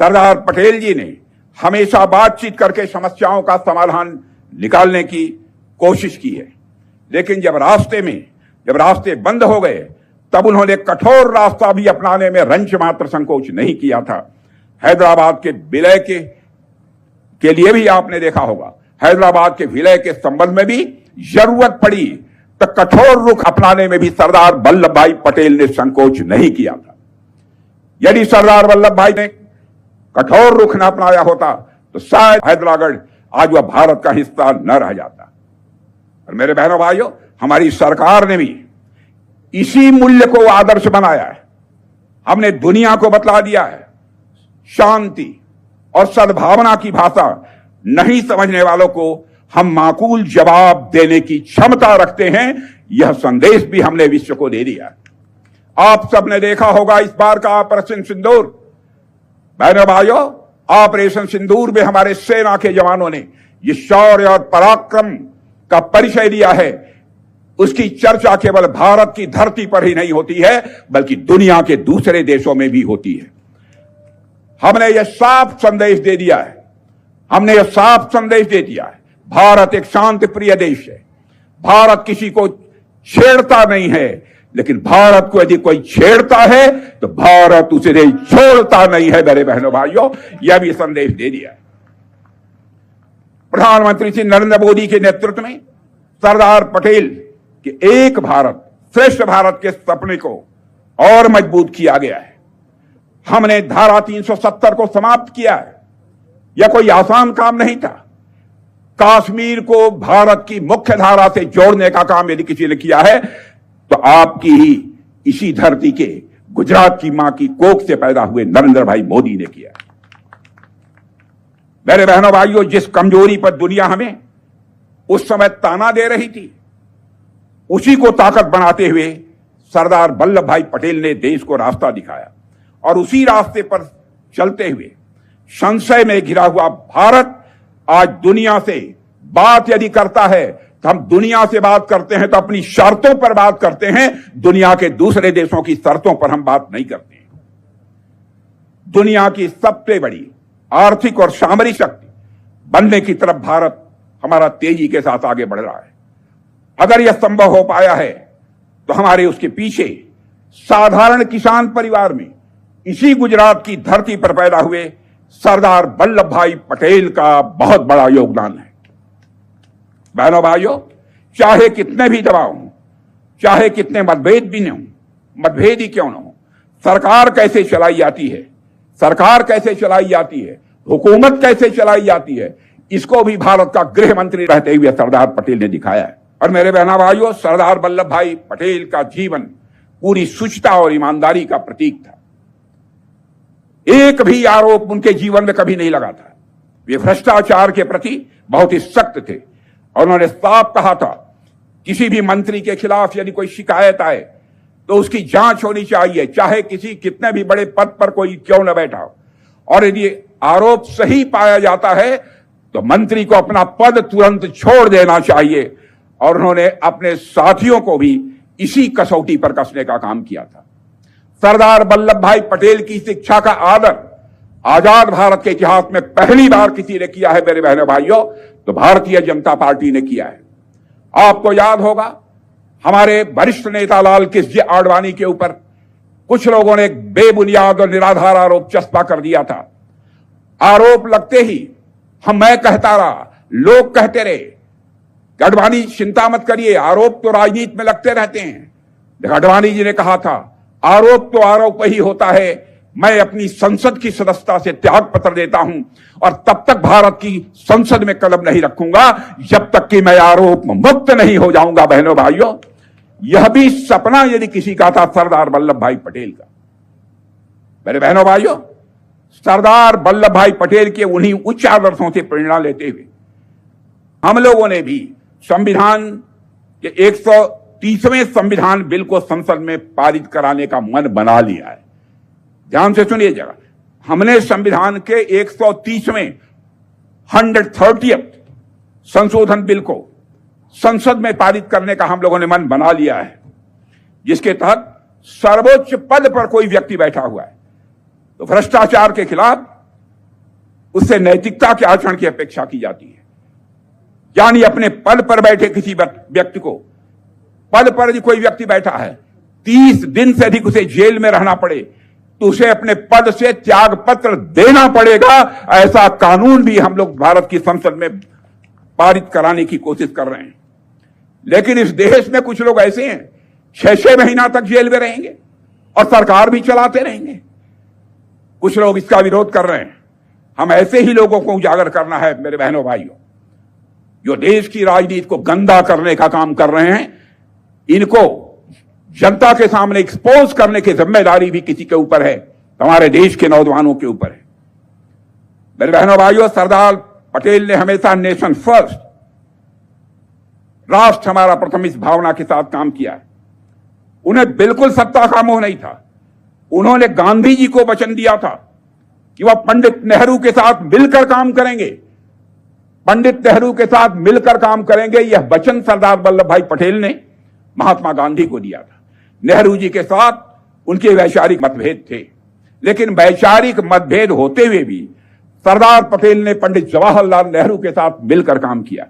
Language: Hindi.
सरदार पटेल जी ने हमेशा बातचीत करके समस्याओं का समाधान निकालने की कोशिश की है, लेकिन जब रास्ते बंद हो गए तब उन्होंने कठोर रास्ता भी अपनाने में रंच मात्र संकोच नहीं किया था। हैदराबाद के विलय के लिए भी आपने देखा होगा, हैदराबाद के विलय के संबंध में भी जरूरत पड़ी तो कठोर रुख अपनाने में भी सरदार वल्लभ भाई पटेल ने संकोच नहीं किया था। यदि सरदार वल्लभ भाई ने कठोर रुख न अपनाया होता तो शायद हैदराबाद आज वह भारत का हिस्सा न रह जाता। और मेरे बहनों भाइयों, हमारी सरकार ने भी इसी मूल्य को आदर्श बनाया है। हमने दुनिया को बतला दिया है, शांति और सद्भावना की भाषा नहीं समझने वालों को हम माकूल जवाब देने की क्षमता रखते हैं। यह संदेश भी हमने विश्व को दे दिया। आप सबने देखा होगा इस बार का ऑपरेशन सिंदूर। बहनों भाइयों, ऑपरेशन सिंदूर में हमारे सेना के जवानों ने जिस शौर्य और पराक्रम का परिचय दिया है, उसकी चर्चा केवल भारत की धरती पर ही नहीं होती है बल्कि दुनिया के दूसरे देशों में भी होती है। हमने यह साफ संदेश दे दिया है, भारत एक शांति प्रिय देश है। भारत किसी को छेड़ता नहीं है, लेकिन भारत को यदि कोई छेड़ता है तो भारत उसे छोड़ता नहीं है। मेरे बहनों भाइयों, यह भी संदेश दे दिया है। प्रधानमंत्री श्री नरेंद्र मोदी के नेतृत्व में सरदार पटेल के एक भारत श्रेष्ठ भारत के सपने को और मजबूत किया गया है। हमने धारा 370 को समाप्त किया है। यह कोई आसान काम नहीं था। कश्मीर को भारत की मुख्य धारा से जोड़ने का काम यदि किसी ने किया है तो आपकी ही इसी धरती के गुजरात की मां की कोख से पैदा हुए नरेंद्र भाई मोदी ने किया। मेरे बहनों भाइयों, जिस कमजोरी पर दुनिया हमें उस समय ताना दे रही थी, उसी को ताकत बनाते हुए सरदार वल्लभ भाई पटेल ने देश को रास्ता दिखाया। और उसी रास्ते पर चलते हुए संशय में घिरा हुआ भारत आज दुनिया से बात यदि करता है तो हम दुनिया से बात करते हैं तो अपनी शर्तों पर बात करते हैं, दुनिया के दूसरे देशों की शर्तों पर हम बात नहीं करते हैं। दुनिया की सबसे बड़ी आर्थिक और सामरिक शक्ति बनने की तरफ भारत हमारा तेजी के साथ आगे बढ़ रहा है। अगर यह संभव हो पाया है तो हमारे उसके पीछे साधारण किसान परिवार में इसी गुजरात की धरती पर पैदा हुए सरदार वल्लभ भाई पटेल का बहुत बड़ा योगदान है। बहनों भाइयों, चाहे कितने भी दबाव हों, चाहे कितने मतभेद भी न हों, मतभेद ही क्यों न हो, सरकार कैसे चलाई जाती है, हुकूमत कैसे चलाई जाती है, इसको भी भारत का गृह मंत्री रहते हुए सरदार पटेल ने दिखाया है। और मेरे बहनों भाइयों, सरदार वल्लभ भाई पटेल का जीवन पूरी शुचिता और ईमानदारी का प्रतीक था। एक भी आरोप उनके जीवन में कभी नहीं लगा था। वे भ्रष्टाचार के प्रति बहुत ही सख्त थे और उन्होंने साफ कहा था, किसी भी मंत्री के खिलाफ यदि कोई शिकायत आए तो उसकी जांच होनी चाहिए, चाहे किसी कितने भी बड़े पद पर कोई क्यों न बैठा हो। और यदि आरोप सही पाया जाता है तो मंत्री को अपना पद तुरंत छोड़ देना चाहिए। और उन्होंने अपने साथियों को भी इसी कसौटी पर कसने का काम किया था। सरदार वल्लभ भाई पटेल की शिक्षा का आदर आजाद भारत के इतिहास में पहली बार किसी ने किया है मेरे बहनों भाइयों, तो भारतीय जनता पार्टी ने किया है। आपको याद होगा, हमारे वरिष्ठ नेता लाल कृष्ण आडवाणी के ऊपर कुछ लोगों ने एक बेबुनियाद और निराधार आरोप चस्पा कर दिया था। आरोप लगते ही मैं कहता रहा, लोग कहते रहे आडवाणी चिंता मत करिए, आरोप तो राजनीति में लगते रहते हैं। आडवाणी जी ने कहा था, आरोप तो आरोप ही होता है, मैं अपनी संसद की सदस्यता से त्याग पत्र देता हूं और तब तक भारत की संसद में कदम नहीं रखूंगा जब तक कि मैं आरोप मुक्त नहीं हो जाऊंगा। बहनों भाइयों, यह भी सपना यदि किसी का था सरदार वल्लभ भाई पटेल का। मेरे बहनों भाइयों, सरदार वल्लभ भाई पटेल के उन्हीं उच्च आदर्शों से प्रेरणा लेते हुए हम लोगों ने भी संविधान के 130वें संविधान बिल को संसद में पारित कराने का मन बना लिया है। ध्यान से सुनिए जरा, हमने संविधान के 130वें 130th संशोधन बिल को संसद में पारित करने का हम लोगों ने मन बना लिया है, जिसके तहत सर्वोच्च पद पर कोई व्यक्ति बैठा हुआ है तो भ्रष्टाचार के खिलाफ उससे नैतिकता के आचरण की अपेक्षा की जाती है। यानी अपने पद पर बैठे किसी व्यक्ति को, पद पर यदि कोई व्यक्ति बैठा है, 30 दिन से अधिक उसे जेल में रहना पड़े तो उसे अपने पद से त्याग पत्र देना पड़ेगा। ऐसा कानून भी हम लोग भारत की संसद में पारित कराने की कोशिश कर रहे हैं। लेकिन इस देश में कुछ लोग ऐसे हैं 6-6 महीना तक जेल में रहेंगे और सरकार भी चलाते रहेंगे। कुछ लोग इसका विरोध कर रहे हैं। हम ऐसे ही लोगों को उजागर करना है मेरे बहनों भाइयों, जो देश की राजनीति को गंदा करने का काम कर रहे हैं। इनको जनता के सामने एक्सपोज करने की जिम्मेदारी भी किसी के ऊपर है, हमारे देश के नौजवानों के ऊपर है। मेरे बहनों भाइयों, सरदार पटेल ने हमेशा नेशन फर्स्ट, राष्ट्र हमारा प्रथम, इस भावना के साथ काम किया है। उन्हें बिल्कुल सत्ता का मोह नहीं था। उन्होंने गांधी जी को वचन दिया था कि वह पंडित नेहरू के साथ मिलकर काम करेंगे, पंडित नेहरू के साथ मिलकर काम करेंगे। यह वचन सरदार वल्लभ भाई पटेल ने महात्मा गांधी को दिया था। नेहरू जी के साथ उनके वैचारिक मतभेद थे, लेकिन वैचारिक मतभेद होते हुए भी सरदार पटेल ने पंडित जवाहरलाल नेहरू के साथ मिलकर काम किया।